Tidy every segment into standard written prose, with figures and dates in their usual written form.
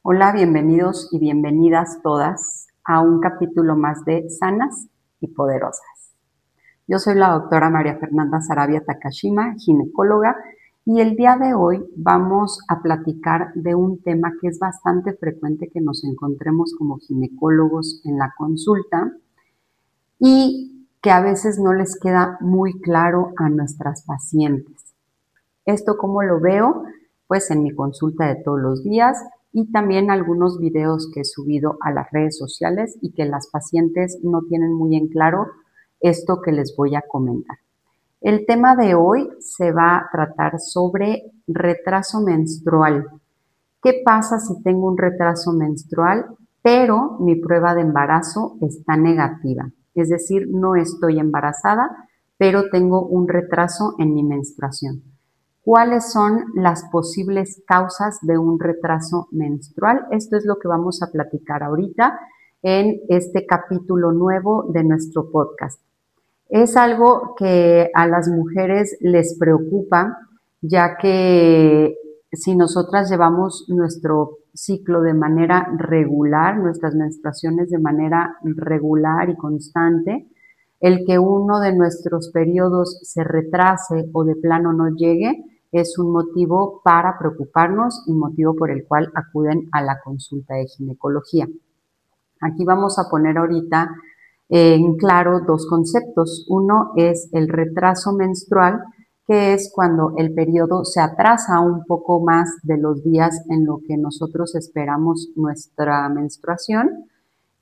Hola, bienvenidos y bienvenidas todas a un capítulo más de Sanas y Poderosas. Yo soy la doctora María Fernanda Sarabia Takashima, ginecóloga, y el día de hoy vamos a platicar de un tema que es bastante frecuente que nos encontremos como ginecólogos en la consulta y que a veces no les queda muy claro a nuestras pacientes. ¿Esto cómo lo veo? Pues en mi consulta de todos los días y también algunos videos que he subido a las redes sociales y que las pacientes no tienen muy en claro esto que les voy a comentar. El tema de hoy se va a tratar sobre retraso menstrual. ¿Qué pasa si tengo un retraso menstrual, pero mi prueba de embarazo está negativa? Es decir, no estoy embarazada, pero tengo un retraso en mi menstruación. ¿Cuáles son las posibles causas de un retraso menstrual? Esto es lo que vamos a platicar ahorita en este capítulo nuevo de nuestro podcast. Es algo que a las mujeres les preocupa, ya que si nosotras llevamos nuestro ciclo de manera regular, nuestras menstruaciones de manera regular y constante, el que uno de nuestros periodos se retrase o de plano no llegue es un motivo para preocuparnos y motivo por el cual acuden a la consulta de ginecología. Aquí vamos a poner ahorita en claro dos conceptos. Uno es el retraso menstrual, que es cuando el periodo se atrasa un poco más de los días en lo que nosotros esperamos nuestra menstruación,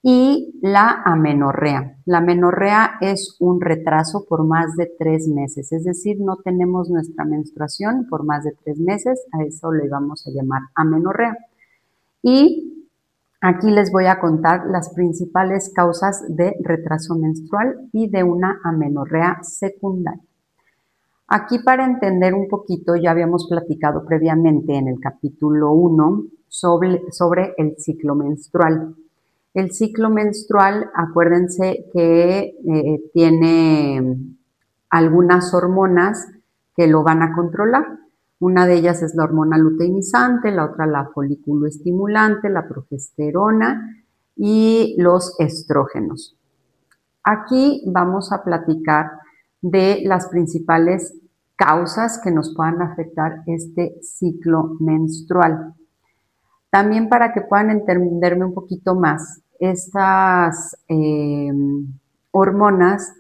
y la amenorrea. La amenorrea es un retraso por más de 3 meses, es decir, no tenemos nuestra menstruación por más de 3 meses, a eso le vamos a llamar amenorrea. Y aquí les voy a contar las principales causas de retraso menstrual y de una amenorrea secundaria. Aquí, para entender un poquito, ya habíamos platicado previamente en el capítulo 1 sobre el ciclo menstrual. El ciclo menstrual, acuérdense que tiene algunas hormonas que lo van a controlar. Una de ellas es la hormona luteinizante, la otra la folículo estimulante, la progesterona y los estrógenos. Aquí vamos a platicar de las principales causas que nos puedan afectar este ciclo menstrual. También, para que puedan entenderme un poquito más, estas hormonas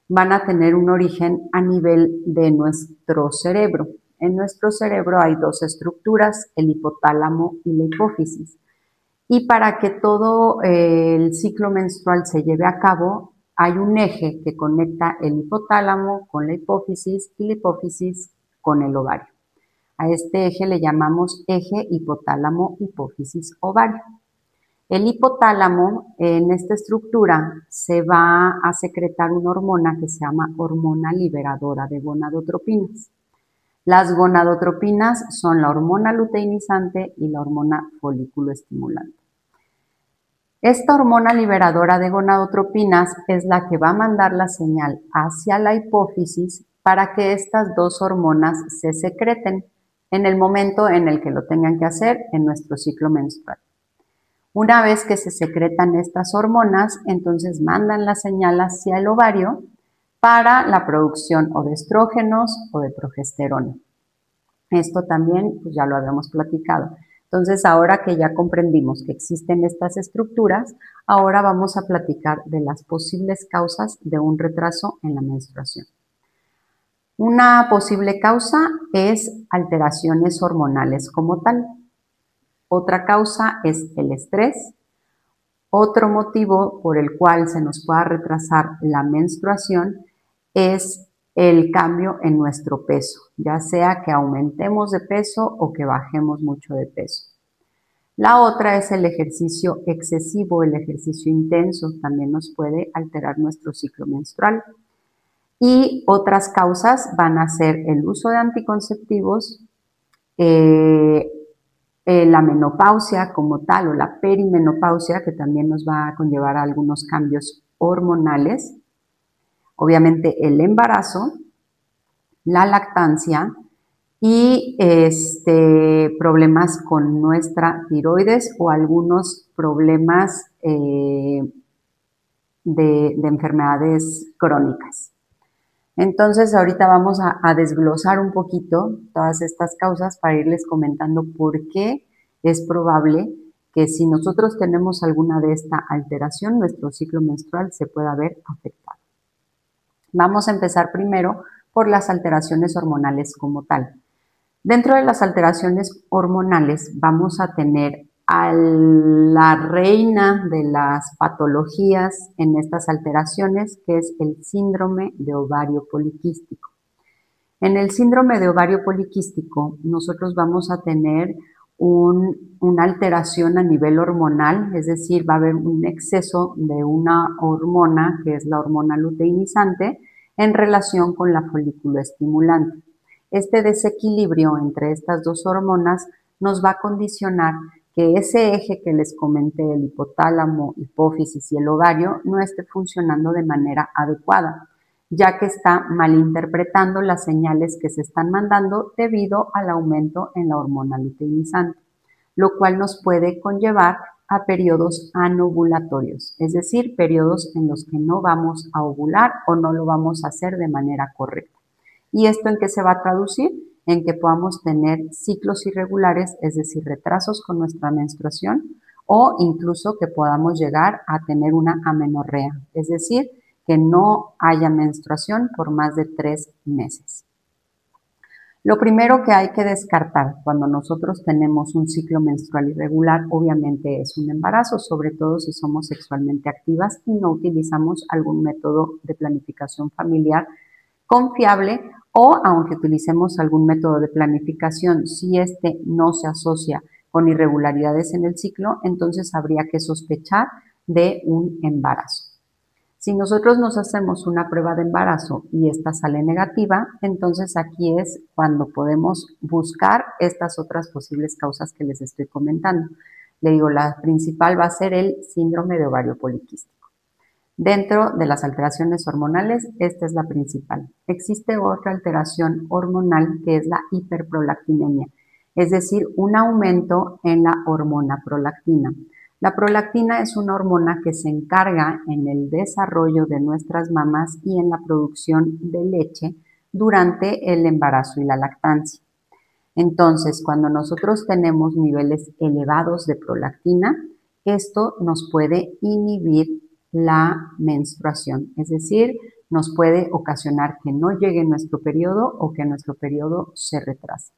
van a tener un origen a nivel de nuestro cerebro. En nuestro cerebro hay dos estructuras, el hipotálamo y la hipófisis. Y para que todo el ciclo menstrual se lleve a cabo, hay un eje que conecta el hipotálamo con la hipófisis y la hipófisis con el ovario. A este eje le llamamos eje hipotálamo-hipófisis-ovario. El hipotálamo, en esta estructura, se va a secretar una hormona que se llama hormona liberadora de gonadotropinas. Las gonadotropinas son la hormona luteinizante y la hormona folículo estimulante. Esta hormona liberadora de gonadotropinas es la que va a mandar la señal hacia la hipófisis para que estas dos hormonas se secreten en el momento en el que lo tengan que hacer en nuestro ciclo menstrual. Una vez que se secretan estas hormonas, entonces mandan la señal hacia el ovario para la producción o de estrógenos o de progesterona. Esto también pues ya lo habíamos platicado. Entonces, ahora que ya comprendimos que existen estas estructuras, ahora vamos a platicar de las posibles causas de un retraso en la menstruación. Una posible causa es alteraciones hormonales como tal. Otra causa es el estrés. Otro motivo por el cual se nos pueda retrasar la menstruación es el cambio en nuestro peso, ya sea que aumentemos de peso o que bajemos mucho de peso. La otra es el ejercicio excesivo, el ejercicio intenso, también nos puede alterar nuestro ciclo menstrual. Y otras causas van a ser el uso de anticonceptivos, la menopausia como tal o la perimenopausia, que también nos va a conllevar a algunos cambios hormonales, obviamente el embarazo, la lactancia y problemas con nuestra tiroides o algunos problemas de enfermedades crónicas. Entonces, ahorita vamos a desglosar un poquito todas estas causas para irles comentando por qué es probable que si nosotros tenemos alguna de esta alteración, nuestro ciclo menstrual se pueda ver afectado. Vamos a empezar primero por las alteraciones hormonales como tal. Dentro de las alteraciones hormonales vamos a tener a la reina de las patologías en estas alteraciones, que es el síndrome de ovario poliquístico. En el síndrome de ovario poliquístico, nosotros vamos a tener una alteración a nivel hormonal, es decir, va a haber un exceso de una hormona, que es la hormona luteinizante, en relación con la folículo estimulante. Este desequilibrio entre estas dos hormonas nos va a condicionar que ese eje que les comenté, el hipotálamo, hipófisis y el ovario, no esté funcionando de manera adecuada, ya que está malinterpretando las señales que se están mandando debido al aumento en la hormona luteinizante, lo cual nos puede conllevar a periodos anovulatorios, es decir, periodos en los que no vamos a ovular o no lo vamos a hacer de manera correcta. ¿Y esto en qué se va a traducir? En que podamos tener ciclos irregulares, es decir, retrasos con nuestra menstruación, o incluso que podamos llegar a tener una amenorrea, es decir, que no haya menstruación por más de 3 meses. Lo primero que hay que descartar cuando nosotros tenemos un ciclo menstrual irregular, obviamente es un embarazo, sobre todo si somos sexualmente activas y no utilizamos algún método de planificación familiar confiable, o aunque utilicemos algún método de planificación, si este no se asocia con irregularidades en el ciclo, entonces habría que sospechar de un embarazo. Si nosotros nos hacemos una prueba de embarazo y esta sale negativa, entonces aquí es cuando podemos buscar estas otras posibles causas que les estoy comentando. Le digo, la principal va a ser el síndrome de ovario poliquístico. Dentro de las alteraciones hormonales, esta es la principal. Existe otra alteración hormonal que es la hiperprolactinemia, es decir, un aumento en la hormona prolactina. La prolactina es una hormona que se encarga en el desarrollo de nuestras mamas y en la producción de leche durante el embarazo y la lactancia. Entonces, cuando nosotros tenemos niveles elevados de prolactina, esto nos puede inhibir la menstruación, es decir, nos puede ocasionar que no llegue nuestro periodo o que nuestro periodo se retrase.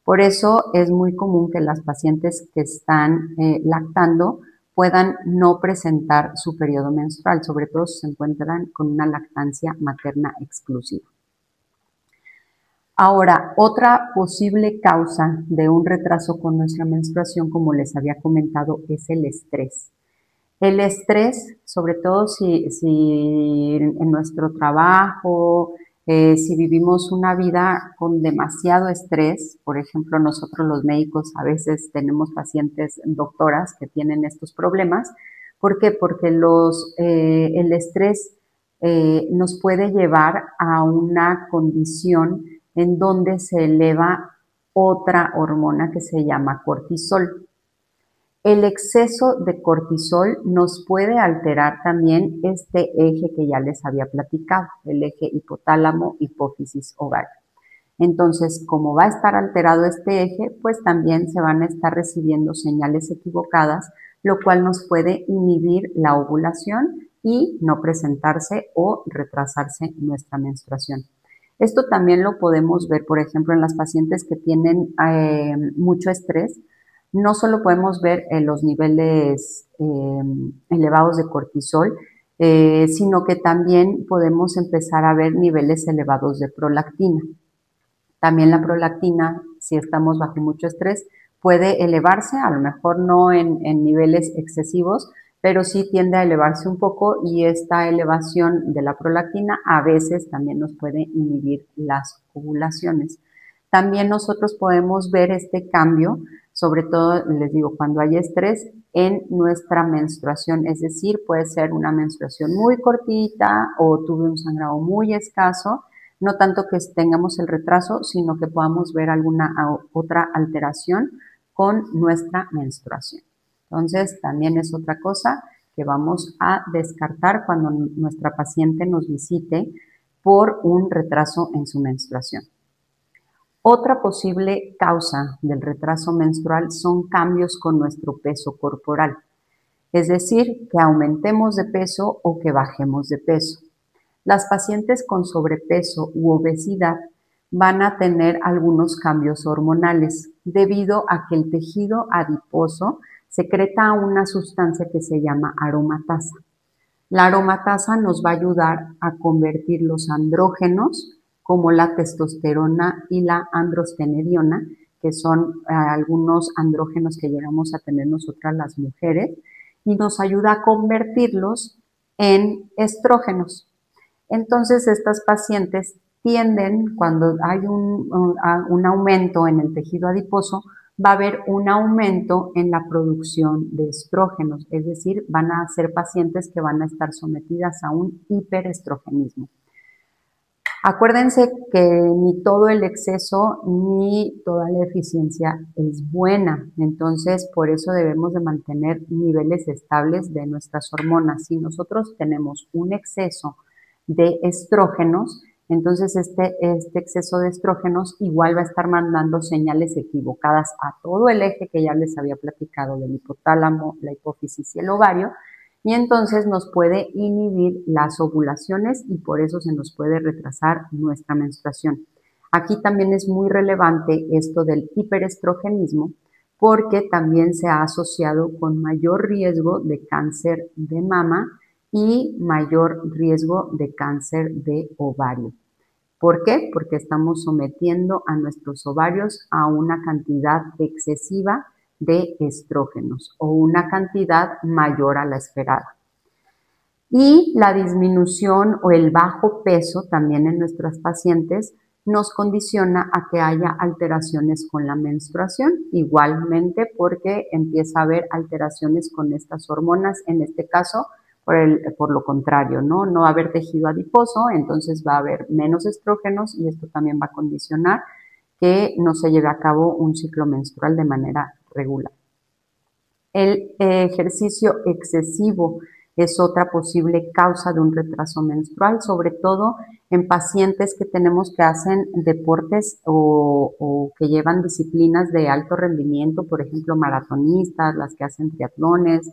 Por eso es muy común que las pacientes que están lactando puedan no presentar su periodo menstrual, sobre todo si se encuentran con una lactancia materna exclusiva. Ahora, otra posible causa de un retraso con nuestra menstruación, como les había comentado, es el estrés. El estrés, sobre todo si en nuestro trabajo, si vivimos una vida con demasiado estrés, por ejemplo, nosotros los médicos a veces tenemos pacientes doctoras que tienen estos problemas. ¿Por qué? Porque el estrés nos puede llevar a una condición en donde se eleva otra hormona que se llama cortisol. El exceso de cortisol nos puede alterar también este eje que ya les había platicado, el eje hipotálamo, hipófisis, ovario. Entonces, como va a estar alterado este eje, pues también se van a estar recibiendo señales equivocadas, lo cual nos puede inhibir la ovulación y no presentarse o retrasarse nuestra menstruación. Esto también lo podemos ver, por ejemplo, en las pacientes que tienen mucho estrés. No solo podemos ver los niveles elevados de cortisol, sino que también podemos empezar a ver niveles elevados de prolactina. También la prolactina, si estamos bajo mucho estrés, puede elevarse, a lo mejor no en niveles excesivos, pero sí tiende a elevarse un poco, y esta elevación de la prolactina a veces también nos puede inhibir las ovulaciones. También nosotros podemos ver este cambio, sobre todo, les digo, cuando hay estrés en nuestra menstruación, es decir, puede ser una menstruación muy cortita o tuve un sangrado muy escaso, No tanto que tengamos el retraso, sino que podamos ver alguna otra alteración con nuestra menstruación. Entonces, también es otra cosa que vamos a descartar cuando nuestra paciente nos visite por un retraso en su menstruación. Otra posible causa del retraso menstrual son cambios con nuestro peso corporal, es decir, que aumentemos de peso o que bajemos de peso. Las pacientes con sobrepeso u obesidad van a tener algunos cambios hormonales debido a que el tejido adiposo secreta una sustancia que se llama aromatasa. La aromatasa nos va a ayudar a convertir los andrógenos como la testosterona y la androstenediona, que son algunos andrógenos que llegamos a tener nosotras las mujeres, y nos ayuda a convertirlos en estrógenos. Entonces, estas pacientes tienden, cuando hay un aumento en el tejido adiposo, va a haber un aumento en la producción de estrógenos, es decir, van a ser pacientes que van a estar sometidas a un hiperestrogenismo. Acuérdense que ni todo el exceso ni toda la eficiencia es buena, entonces por eso debemos de mantener niveles estables de nuestras hormonas. Si nosotros tenemos un exceso de estrógenos, entonces este exceso de estrógenos igual va a estar mandando señales equivocadas a todo el eje que ya les había platicado del hipotálamo, la hipófisis y el ovario, y entonces nos puede inhibir las ovulaciones y por eso se nos puede retrasar nuestra menstruación. Aquí también es muy relevante esto del hiperestrogenismo porque también se ha asociado con mayor riesgo de cáncer de mama y mayor riesgo de cáncer de ovario. ¿Por qué? Porque estamos sometiendo a nuestros ovarios a una cantidad excesiva de estrógenos o una cantidad mayor a la esperada. Y la disminución o el bajo peso también en nuestras pacientes nos condiciona a que haya alteraciones con la menstruación, igualmente porque empieza a haber alteraciones con estas hormonas, en este caso por lo contrario, ¿no? No va a haber tejido adiposo, entonces va a haber menos estrógenos y esto también va a condicionar que no se lleve a cabo un ciclo menstrual de manera regular. El ejercicio excesivo es otra posible causa de un retraso menstrual, sobre todo en pacientes que tenemos que hacen deportes o que llevan disciplinas de alto rendimiento, por ejemplo, maratonistas, las que hacen triatlones,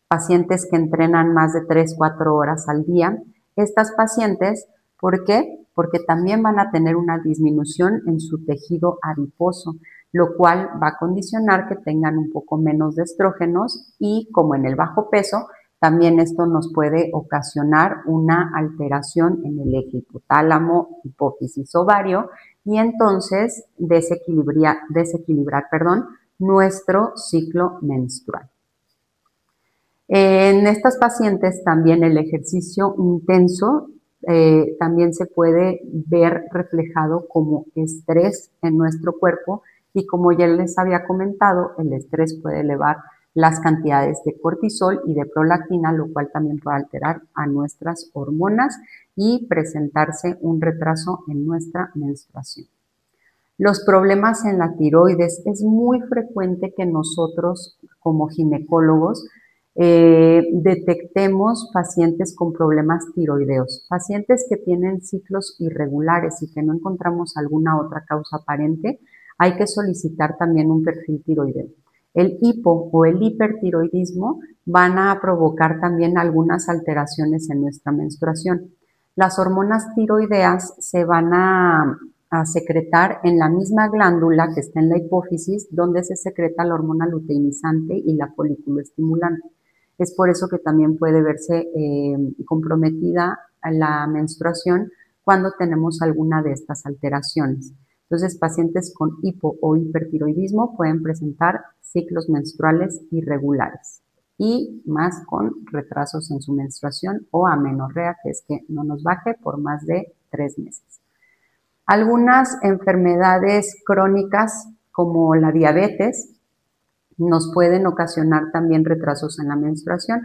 pacientes que entrenan más de 3-4 horas al día. Estas pacientes, ¿por qué? Porque también van a tener una disminución en su tejido adiposo, lo cual va a condicionar que tengan un poco menos de estrógenos y como en el bajo peso, también esto nos puede ocasionar una alteración en el eje hipotálamo, hipófisis, ovario y entonces desequilibrar nuestro ciclo menstrual. En estas pacientes también el ejercicio intenso también se puede ver reflejado como estrés en nuestro cuerpo y como ya les había comentado, el estrés puede elevar las cantidades de cortisol y de prolactina, lo cual también puede alterar a nuestras hormonas y presentarse un retraso en nuestra menstruación. Los problemas en la tiroides, es muy frecuente que nosotros como ginecólogos detectemos pacientes con problemas tiroideos, pacientes que tienen ciclos irregulares y que no encontramos alguna otra causa aparente, hay que solicitar también un perfil tiroideo. El hipo o el hipertiroidismo van a provocar también algunas alteraciones en nuestra menstruación. Las hormonas tiroideas se van a secretar en la misma glándula que está en la hipófisis, donde se secreta la hormona luteinizante y la folículo estimulante. Es por eso que también puede verse comprometida la menstruación cuando tenemos alguna de estas alteraciones. Entonces, pacientes con hipo o hipertiroidismo pueden presentar ciclos menstruales irregulares y más con retrasos en su menstruación o amenorrea, que es que no nos baje por más de 3 meses. Algunas enfermedades crónicas como la diabetes nos pueden ocasionar también retrasos en la menstruación.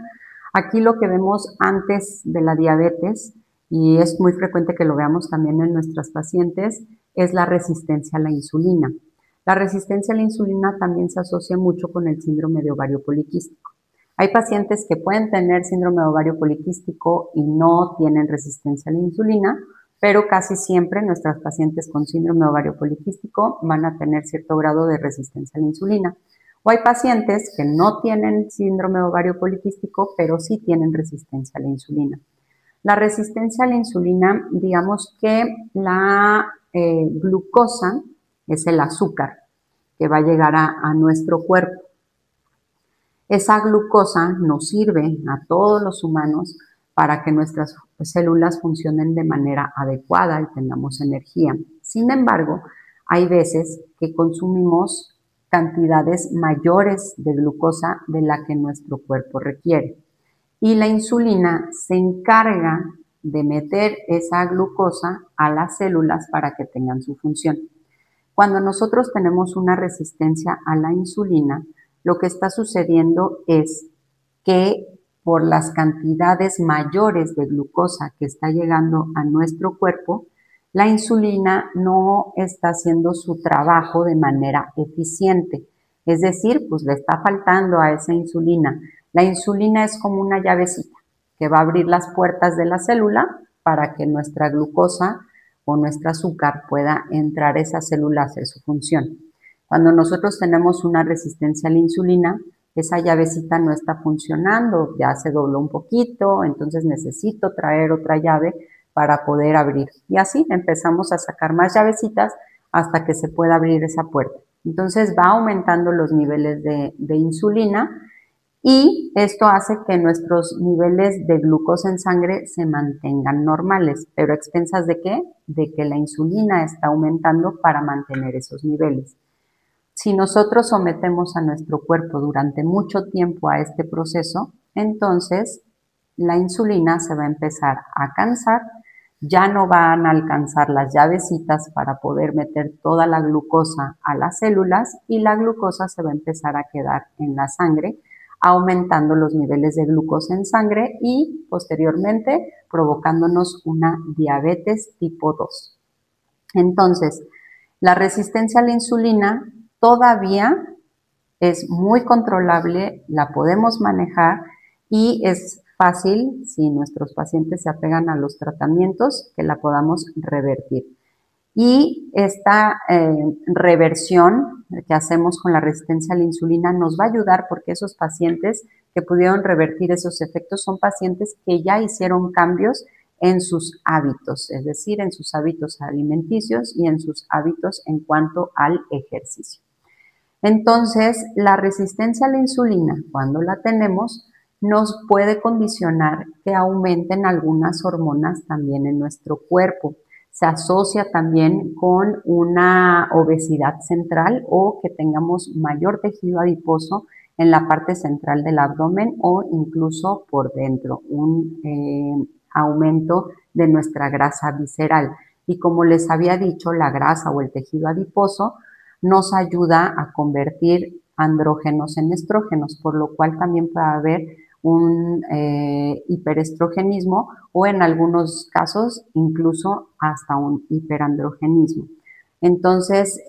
Aquí lo que vemos antes de la diabetes y es muy frecuente que lo veamos también en nuestras pacientes, es la resistencia a la insulina. La resistencia a la insulina también se asocia mucho con el síndrome de ovario poliquístico. Hay pacientes que pueden tener síndrome de ovario poliquístico y no tienen resistencia a la insulina, pero casi siempre nuestras pacientes con síndrome de ovario poliquístico van a tener cierto grado de resistencia a la insulina. O hay pacientes que no tienen síndrome de ovario poliquístico, pero sí tienen resistencia a la insulina. La resistencia a la insulina, digamos que la glucosa es el azúcar que va a llegar a nuestro cuerpo. Esa glucosa nos sirve a todos los humanos para que nuestras células funcionen de manera adecuada y tengamos energía. Sin embargo, hay veces que consumimos cantidades mayores de glucosa de la que nuestro cuerpo requiere. Y la insulina se encarga de meter esa glucosa a las células para que tengan su función. Cuando nosotros tenemos una resistencia a la insulina, lo que está sucediendo es que por las cantidades mayores de glucosa que está llegando a nuestro cuerpo, la insulina no está haciendo su trabajo de manera eficiente. Es decir, pues le está faltando a esa insulina. La insulina es como una llavecita que va a abrir las puertas de la célula para que nuestra glucosa o nuestro azúcar pueda entrar a esa célula a hacer su función. Cuando nosotros tenemos una resistencia a la insulina, esa llavecita no está funcionando, ya se dobló un poquito, entonces necesito traer otra llave para poder abrir. Y así empezamos a sacar más llavecitas hasta que se pueda abrir esa puerta. Entonces va aumentando los niveles de insulina y esto hace que nuestros niveles de glucosa en sangre se mantengan normales. ¿Pero a expensas de qué? De que la insulina está aumentando para mantener esos niveles. Si nosotros sometemos a nuestro cuerpo durante mucho tiempo a este proceso, entonces la insulina se va a empezar a cansar, ya no van a alcanzar las llavecitas para poder meter toda la glucosa a las células y la glucosa se va a empezar a quedar en la sangre, aumentando los niveles de glucosa en sangre y posteriormente provocándonos una diabetes tipo 2. Entonces, la resistencia a la insulina todavía es muy controlable, la podemos manejar y es fácil, si nuestros pacientes se apegan a los tratamientos, que la podamos revertir. Y esta reversión que hacemos con la resistencia a la insulina nos va a ayudar porque esos pacientes que pudieron revertir esos efectos son pacientes que ya hicieron cambios en sus hábitos, es decir, en sus hábitos alimenticios y en sus hábitos en cuanto al ejercicio. Entonces, la resistencia a la insulina, cuando la tenemos, nos puede condicionar que aumenten algunas hormonas también en nuestro cuerpo. Se asocia también con una obesidad central o que tengamos mayor tejido adiposo en la parte central del abdomen o incluso por dentro, un aumento de nuestra grasa visceral. Y como les había dicho, la grasa o el tejido adiposo nos ayuda a convertir andrógenos en estrógenos, por lo cual también puede haber un hiperestrogenismo o en algunos casos incluso hasta un hiperandrogenismo. Entonces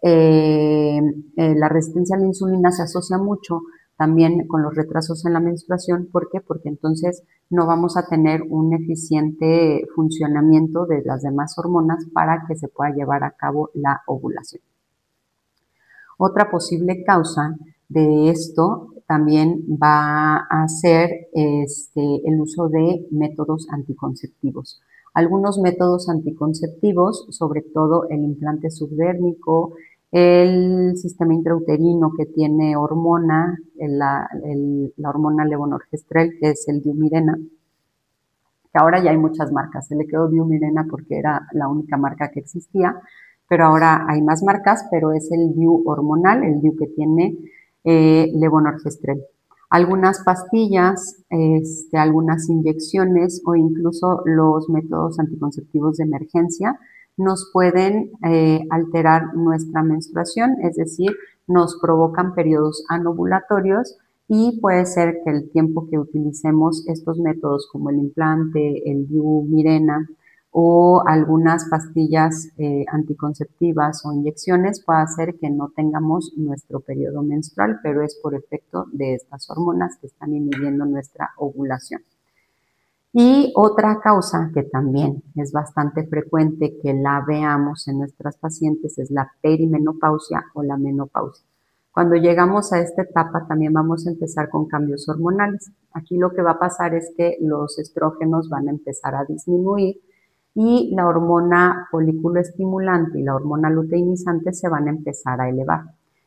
la resistencia a la insulina se asocia mucho también con los retrasos en la menstruación. ¿Por qué? Porque entonces no vamos a tener un eficiente funcionamiento de las demás hormonas para que se pueda llevar a cabo la ovulación. Otra posible causa de esto también va a ser el uso de métodos anticonceptivos. Algunos métodos anticonceptivos, sobre todo el implante subdérmico, el sistema intrauterino que tiene hormona, la hormona levonorgestrel, que es el Diumirena, que ahora ya hay muchas marcas. Se le quedó Diumirena porque era la única marca que existía, pero ahora hay más marcas, pero es el DIU hormonal, el DIU que tiene levonorgestrel. Algunas pastillas, algunas inyecciones o incluso los métodos anticonceptivos de emergencia nos pueden alterar nuestra menstruación, es decir, nos provocan periodos anovulatorios y puede ser que el tiempo que utilicemos estos métodos como el implante, el DIU, Mirena o algunas pastillas anticonceptivas o inyecciones puede hacer que no tengamos nuestro periodo menstrual, pero es por efecto de estas hormonas que están inhibiendo nuestra ovulación. Y otra causa que también es bastante frecuente que la veamos en nuestras pacientes es la perimenopausia o la menopausia. Cuando llegamos a esta etapa también vamos a empezar con cambios hormonales. Aquí lo que va a pasar es que los estrógenos van a empezar a disminuir y la hormona folículo estimulante y la hormona luteinizante se van a empezar a elevar.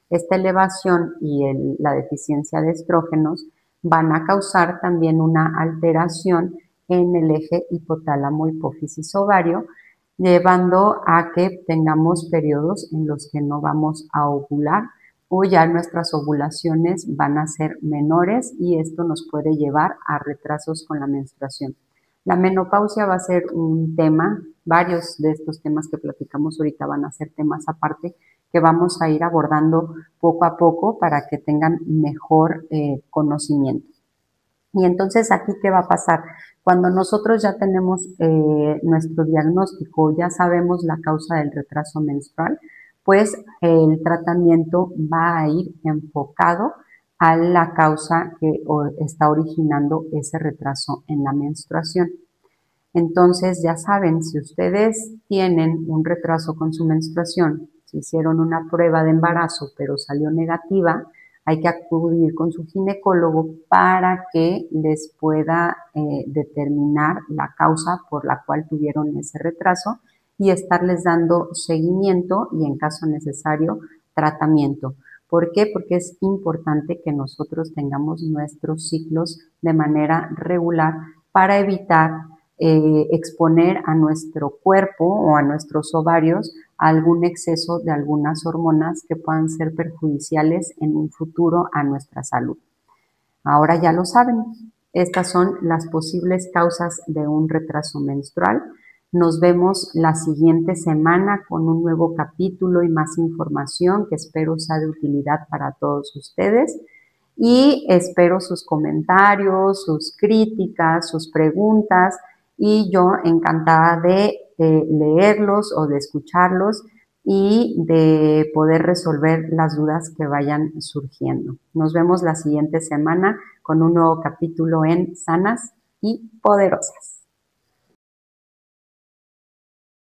Esta elevación y la deficiencia de estrógenos van a causar también una alteración en el eje hipotálamo hipófisis ovario, llevando a que tengamos periodos en los que no vamos a ovular o ya nuestras ovulaciones van a ser menores y esto nos puede llevar a retrasos con la menstruación. La menopausia va a ser un tema, varios de estos temas que platicamos ahorita van a ser temas aparte que vamos a ir abordando poco a poco para que tengan mejor conocimiento. Y entonces aquí, ¿qué va a pasar? Cuando nosotros ya tenemos nuestro diagnóstico, ya sabemos la causa del retraso menstrual, pues el tratamiento va a ir enfocado a la causa que está originando ese retraso en la menstruación. Entonces, ya saben, si ustedes tienen un retraso con su menstruación, si hicieron una prueba de embarazo pero salió negativa, hay que acudir con su ginecólogo para que les pueda determinar la causa por la cual tuvieron ese retraso y estarles dando seguimiento y, en caso necesario, tratamiento. ¿Por qué? Porque es importante que nosotros tengamos nuestros ciclos de manera regular para evitar exponer a nuestro cuerpo o a nuestros ovarios a algún exceso de algunas hormonas que puedan ser perjudiciales en un futuro a nuestra salud. Ahora ya lo saben, estas son las posibles causas de un retraso menstrual. Nos vemos la siguiente semana con un nuevo capítulo y más información que espero sea de utilidad para todos ustedes. Y espero sus comentarios, sus críticas, sus preguntas y yo encantada de leerlos o de escucharlos y de poder resolver las dudas que vayan surgiendo. Nos vemos la siguiente semana con un nuevo capítulo en Sanas y Poderosas.